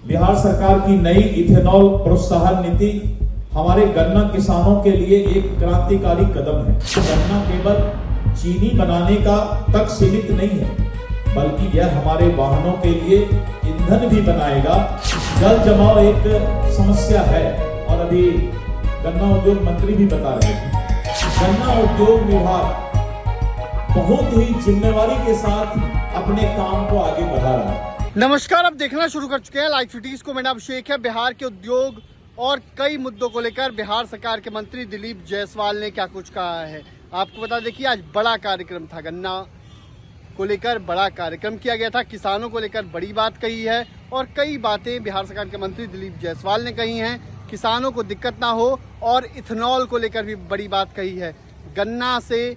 बिहार सरकार की नई इथेनॉल प्रोत्साहन नीति हमारे गन्ना किसानों के लिए एक क्रांतिकारी कदम है। गन्ना केवल चीनी बनाने का तक सीमित नहीं है, बल्कि यह हमारे वाहनों के लिए ईंधन भी बनाएगा। जल जमाव एक समस्या है और अभी गन्ना उद्योग मंत्री भी बता रहे हैं। गन्ना उद्योग विभाग बहुत ही जिम्मेवारी के साथ अपने काम को आगे बढ़ा रहा है। नमस्कार, अब देखना शुरू कर चुके हैं लाइव सिटीज को। मेरा नाम अभिषेक है। बिहार के उद्योग और कई मुद्दों को लेकर बिहार सरकार के मंत्री दिलीप जायसवाल ने क्या कुछ कहा है आपको बता दें कि आज बड़ा कार्यक्रम था। गन्ना को लेकर बड़ा कार्यक्रम किया गया था। किसानों को लेकर बड़ी बात कही है और कई बातें बिहार सरकार के मंत्री दिलीप जायसवाल ने कही हैं। किसानों को दिक्कत ना हो और इथेनॉल को लेकर भी बड़ी बात कही है। गन्ना से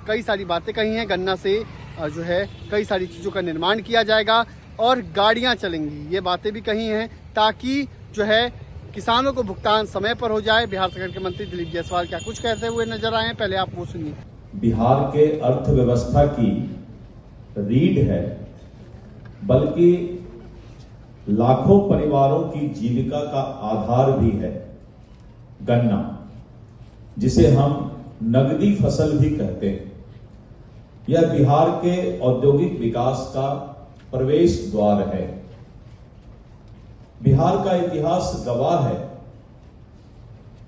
कई सारी बातें कही हैं। गन्ना से जो है कई सारी चीज़ों का निर्माण किया जाएगा और गाड़ियां चलेंगी, ये बातें भी कही हैं, ताकि जो है किसानों को भुगतान समय पर हो जाए। बिहार सरकार के मंत्री दिलीप जायसवाल क्या कुछ कहते हुए नजर आए हैं, पहले आप वो सुनिए। बिहार के अर्थव्यवस्था की रीढ़ है, बल्कि लाखों परिवारों की जीविका का आधार भी है गन्ना, जिसे हम नगदी फसल भी कहते हैं। यह बिहार के औद्योगिक विकास का प्रवेश द्वार है। बिहार का इतिहास गवाह है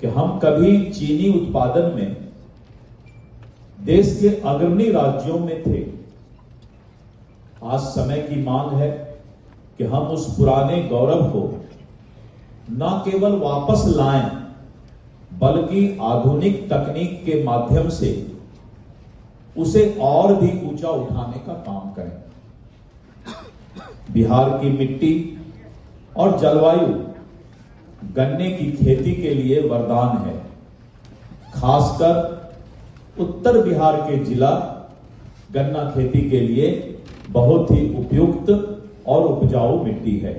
कि हम कभी चीनी उत्पादन में देश के अग्रणी राज्यों में थे। आज समय की मांग है कि हम उस पुराने गौरव को न केवल वापस लाएं, बल्कि आधुनिक तकनीक के माध्यम से उसे और भी ऊंचा उठाने का काम करें। बिहार की मिट्टी और जलवायु गन्ने की खेती के लिए वरदान है। खासकर उत्तर बिहार के जिला गन्ना खेती के लिए बहुत ही उपयुक्त और उपजाऊ मिट्टी है।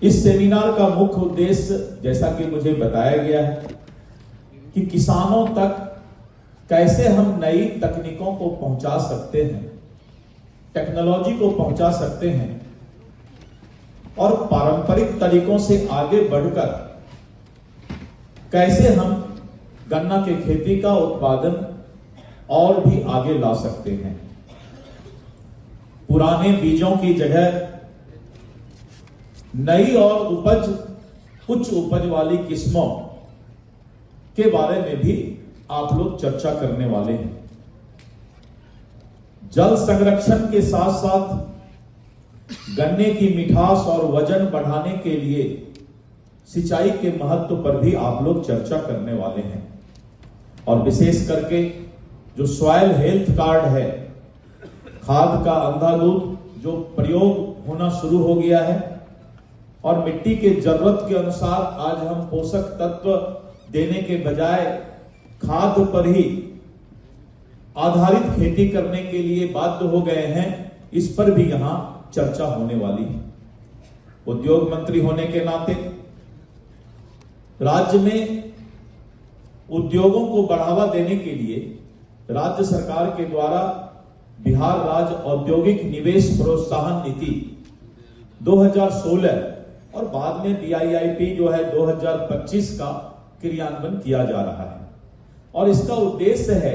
इस सेमिनार का मुख्य उद्देश्य, जैसा कि मुझे बताया गया है, कि किसानों तक कैसे हम नई तकनीकों को पहुंचा सकते हैं, टेक्नोलॉजी को पहुंचा सकते हैं और पारंपरिक तरीकों से आगे बढ़कर कैसे हम गन्ना के खेती का उत्पादन और भी आगे ला सकते हैं। पुराने बीजों की जगह नई और उच्च उपज वाली किस्मों के बारे में भी आप लोग चर्चा करने वाले हैं। जल संरक्षण के साथ साथ गन्ने की मिठास और वजन बढ़ाने के लिए सिंचाई के महत्व पर भी आप लोग चर्चा करने वाले हैं। और विशेष करके जो सॉइल हेल्थ कार्ड है, खाद का अंधाधुंध जो प्रयोग होना शुरू हो गया है और मिट्टी के जरूरत के अनुसार आज हम पोषक तत्व देने के बजाय खाद पर ही आधारित खेती करने के लिए बाध्य हो गए हैं, इस पर भी यहां चर्चा होने वाली है। उद्योग मंत्री होने के नाते राज्य में उद्योगों को बढ़ावा देने के लिए राज्य सरकार के द्वारा बिहार राज्य औद्योगिक निवेश प्रोत्साहन नीति 2016 और बाद में BIIP जो है 2025 का क्रियान्वयन किया जा रहा है। और इसका उद्देश्य है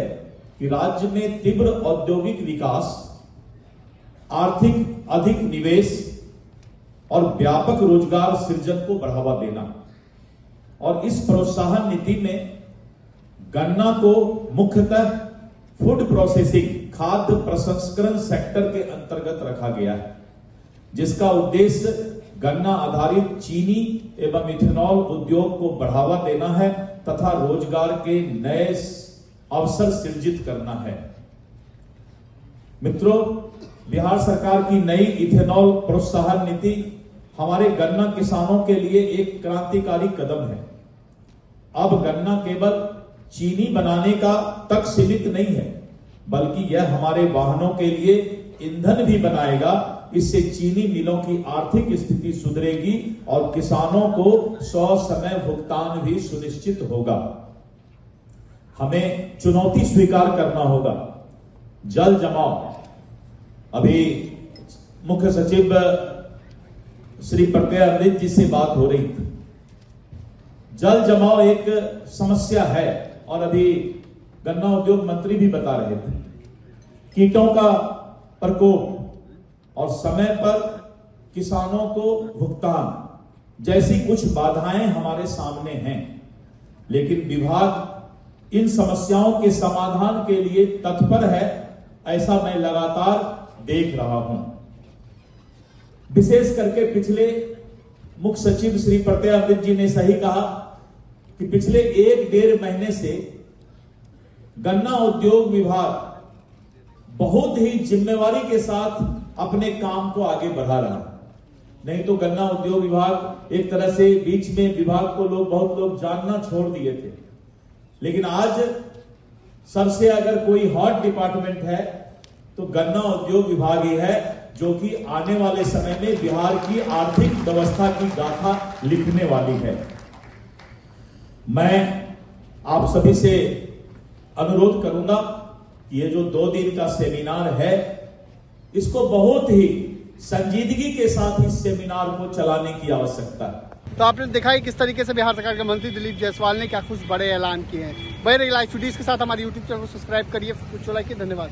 कि राज्य में तीव्र औद्योगिक विकास, आर्थिक अधिक निवेश और व्यापक रोजगार सृजन को बढ़ावा देना। और इस प्रोत्साहन नीति में गन्ना को मुख्यतः फूड प्रोसेसिंग, खाद्य प्रसंस्करण सेक्टर के अंतर्गत रखा गया है, जिसका उद्देश्य गन्ना आधारित चीनी एवं इथेनॉल उद्योग को बढ़ावा देना है तथा रोजगार के नए अवसर सृजित करना है। मित्रों, बिहार सरकार की नई इथेनॉल प्रोत्साहन नीति हमारे गन्ना किसानों के लिए एक क्रांतिकारी कदम है। अब गन्ना केवल चीनी बनाने का तक सीमित नहीं है, बल्कि यह हमारे वाहनों के लिए ईंधन भी बनाएगा। इससे चीनी मिलों की आर्थिक स्थिति सुधरेगी और किसानों को ससमय भुगतान भी सुनिश्चित होगा। हमें चुनौती स्वीकार करना होगा। जल जमाव, अभी मुख्य सचिव श्री प्रत्यय अमृत जी से बात हो रही थी। जल जमाव एक समस्या है और अभी गन्ना उद्योग मंत्री भी बता रहे थे। कीटों का प्रकोप और समय पर किसानों को भुगतान जैसी कुछ बाधाएं हमारे सामने हैं, लेकिन विभाग इन समस्याओं के समाधान के लिए तत्पर है, ऐसा मैं लगातार देख रहा हूं। विशेष करके पिछले मुख्य सचिव श्री प्रत्यय अमृत जी ने सही कहा कि पिछले 1-1.5 महीने से गन्ना उद्योग विभाग बहुत ही जिम्मेवारी के साथ अपने काम को आगे बढ़ा रहा है। नहीं तो गन्ना उद्योग विभाग एक तरह से बीच में विभाग को बहुत लोग जानना छोड़ दिए थे, लेकिन आज सबसे अगर कोई हॉट डिपार्टमेंट है तो गन्ना उद्योग विभाग ही है, जो कि आने वाले समय में बिहार की आर्थिक व्यवस्था की गाथा लिखने वाली है। मैं आप सभी से अनुरोध करूंगा कि ये जो 2 दिन का सेमिनार है, इसको बहुत ही संजीदगी के साथ इस सेमिनार को चलाने की आवश्यकता है। तो आपने देखा है किस तरीके से बिहार सरकार के मंत्री दिलीप जायसवाल ने क्या कुछ बड़े ऐलान किए हैं। बने रहिए लाइव वीडियोस के साथ, हमारे यूट्यूब चैनल को सब्सक्राइब करिए। कुछ लाइक, धन्यवाद।